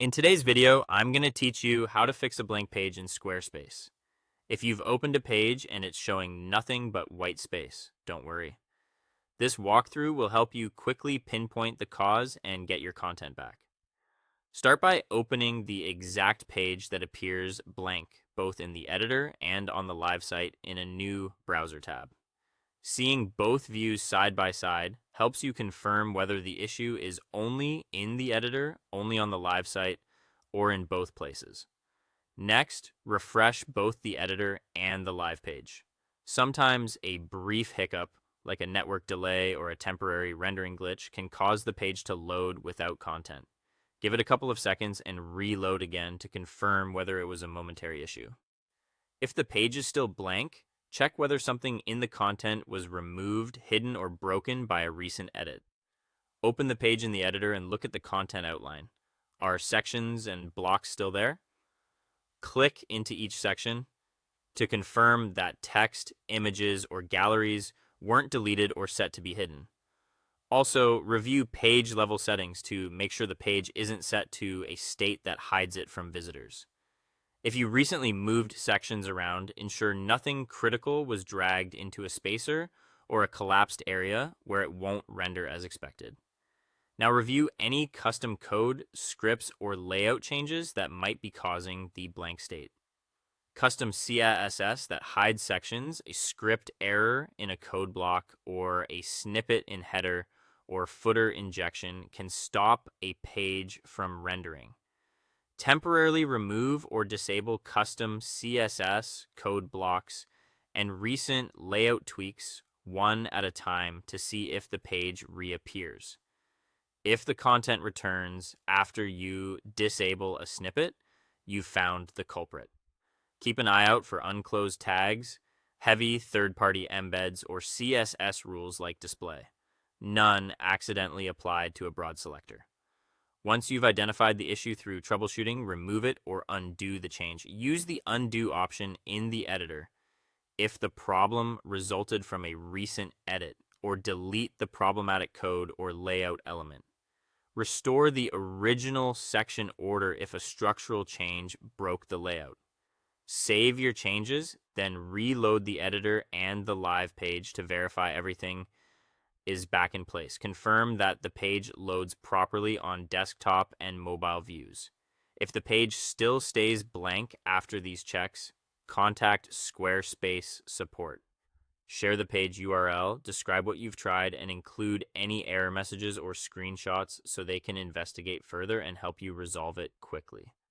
In today's video, I'm going to teach you how to fix a blank page in Squarespace. If you've opened a page and it's showing nothing but white space, don't worry. This walkthrough will help you quickly pinpoint the cause and get your content back. Start by opening the exact page that appears blank, both in the editor and on the live site in a new browser tab. Seeing both views side by side helps you confirm whether the issue is only in the editor, only on the live site, or in both places. Next, refresh both the editor and the live page. Sometimes a brief hiccup, like a network delay or a temporary rendering glitch, can cause the page to load without content. Give it a couple of seconds and reload again to confirm whether it was a momentary issue. If the page is still blank, check whether something in the content was removed, hidden, or broken by a recent edit. Open the page in the editor and look at the content outline. Are sections and blocks still there? Click into each section to confirm that text, images, or galleries weren't deleted or set to be hidden. Also, review page level settings to make sure the page isn't set to a state that hides it from visitors. If you recently moved sections around, ensure nothing critical was dragged into a spacer or a collapsed area where it won't render as expected. Now review any custom code, scripts, or layout changes that might be causing the blank state. Custom CSS that hides sections, a script error in a code block, or a snippet in header or footer injection can stop a page from rendering. Temporarily remove or disable custom CSS code blocks and recent layout tweaks one at a time to see if the page reappears. If the content returns after you disable a snippet, you've found the culprit. Keep an eye out for unclosed tags, heavy third-party embeds, or CSS rules like display. None accidentally applied to a broad selector. Once you've identified the issue through troubleshooting, remove it or undo the change. Use the undo option in the editor if the problem resulted from a recent edit, or delete the problematic code or layout element. Restore the original section order if a structural change broke the layout. Save your changes, then reload the editor and the live page to verify everything is back in place. Confirm that the page loads properly on desktop and mobile views. If the page still stays blank after these checks, contact Squarespace support. Share the page URL, describe what you've tried, and include any error messages or screenshots so they can investigate further and help you resolve it quickly.